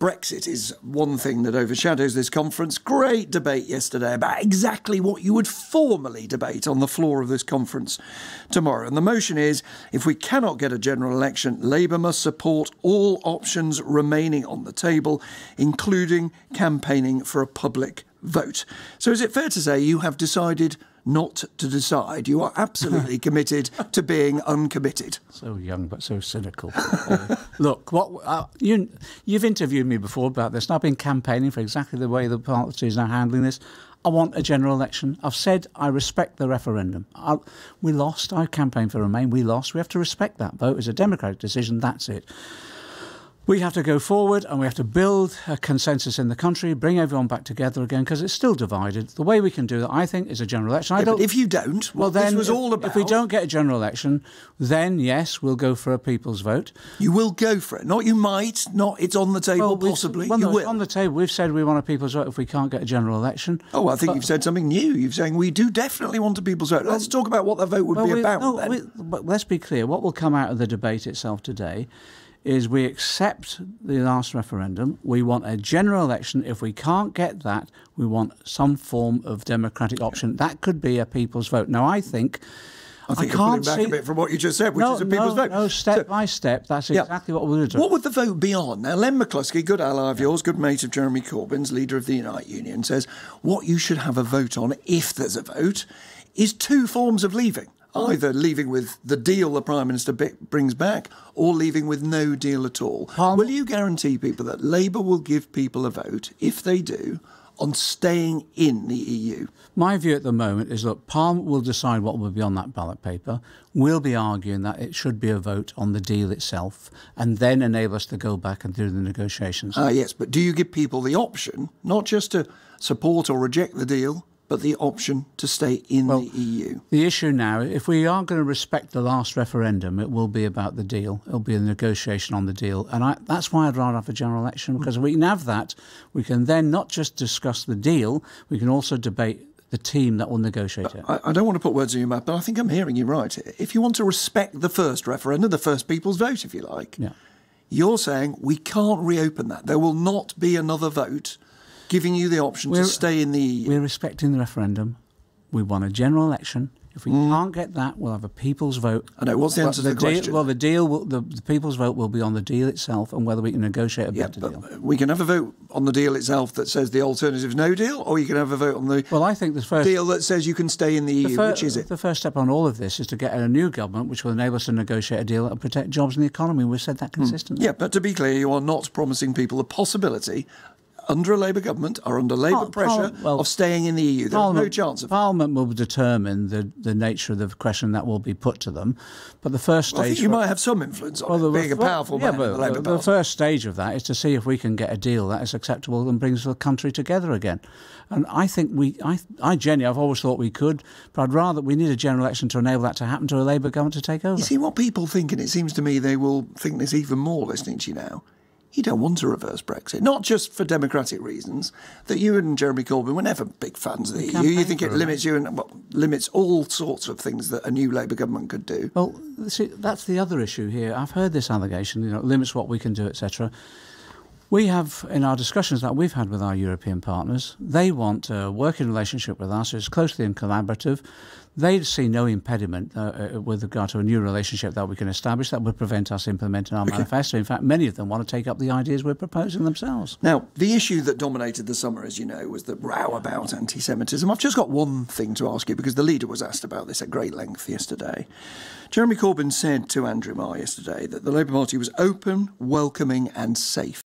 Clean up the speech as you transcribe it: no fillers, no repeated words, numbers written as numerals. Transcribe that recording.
Brexit is one thing that overshadows this conference. Great debate yesterday about exactly what you would formally debate on the floor of this conference tomorrow. And the motion is, if we cannot get a general election, Labour must support all options remaining on the table, including campaigning for a public vote. So is it fair to say you have decided not to decide? You are absolutely committed to being uncommitted. So young, but so cynical. Look, you've interviewed me before about this, and I've been campaigning for exactly the way the parties are handling this. I want a general election. I've said I respect the referendum. We lost. I campaigned for Remain. We lost. We have to respect that vote. It's a democratic decision. That's it. We have to go forward and we have to build a consensus in the country, bring everyone back together again, because it's still divided. The way we can do that, I think, is a general election. But if you don't, well, then this was all about. If we don't get a general election, then yes, we'll go for a people's vote. You will go for it. Not you might, not it's on the table, possibly. Well, you will. It's on the table. We've said we want a people's vote if we can't get a general election. Oh, I think you've said something new. You're saying we do definitely want a people's vote. Let's talk about what the vote would be about then. But let's be clear. What will come out of the debate itself today is we accept the last referendum. We want a general election. If we can't get that, we want some form of democratic option. That could be a people's vote. Now, I think you're pulling back a bit from what you just said, which is a people's vote. No, step by step, that's exactly what we're going to do. What would the vote be on? Now, Len McCluskey, good ally of yours, good mate of Jeremy Corbyn's, leader of the Unite Union, says what you should have a vote on, if there's a vote, is two forms of leaving. Either leaving with the deal the Prime Minister brings back or leaving with no deal at all. Will you guarantee people that Labour will give people a vote, if they do, on staying in the EU? My view at the moment is that Parliament will decide what will be on that ballot paper. We'll be arguing that it should be a vote on the deal itself and then enable us to go back and do the negotiations. Yes, but do you give people the option, not just to support or reject the deal, but the option to stay in the EU? The issue now, if we are going to respect the last referendum, it will be about the deal. It'll be a negotiation on the deal. And that's why I'd rather have a general election, because if we can have that, we can then not just discuss the deal, we can also debate the team that will negotiate it. I don't want to put words in your mouth, but I think I'm hearing you right. If you want to respect the first referendum, the first people's vote, if you like, you're saying we can't reopen that. There will not be another vote giving you the option to stay in the EU. We're respecting the referendum. We want a general election. If we can't get that, we'll have a people's vote. I know. What's the answer to the question? Well, the people's vote will be on the deal itself and whether we can negotiate a better deal. We can have a vote on the deal itself that says the alternative is no deal, or you can have a vote on the I think the first deal that says you can stay in the EU. Which is it? The first step on all of this is to get a new government which will enable us to negotiate a deal and protect jobs in the economy. We've said that consistently. Yeah, but to be clear, you are not promising people the possibility under a Labour government or under Labour pressure of staying in the EU. There's no chance of it. Parliament will determine the nature of the question that will be put to them. But the first stage... I think you might have some influence on it, being a powerful man in the Labour Party. The first stage of that is to see if we can get a deal that is acceptable and brings the country together again. And I think I've always thought we could, but I'd rather we need a general election to enable that to happen, to a Labour government to take over. You see, what people think, and it seems to me they will think this even more listening to you now, you don't want to reverse Brexit, not just for democratic reasons, that you and Jeremy Corbyn were never big fans of the EU. You think it limits you and limits all sorts of things that a new Labour government could do. Well, see, that's the other issue here. I've heard this allegation, limits what we can do, etc. We have, in our discussions that we've had with our European partners, they want a working relationship with us. It's closely and collaborative. They see no impediment with regard to a new relationship that we can establish that would prevent us implementing our manifesto. In fact, many of them want to take up the ideas we're proposing themselves. Now, the issue that dominated the summer, as you know, was the row about anti-Semitism. I've just got one thing to ask you, because the leader was asked about this at great length yesterday. Jeremy Corbyn said to Andrew Marr yesterday that the Labour Party was open, welcoming and safe.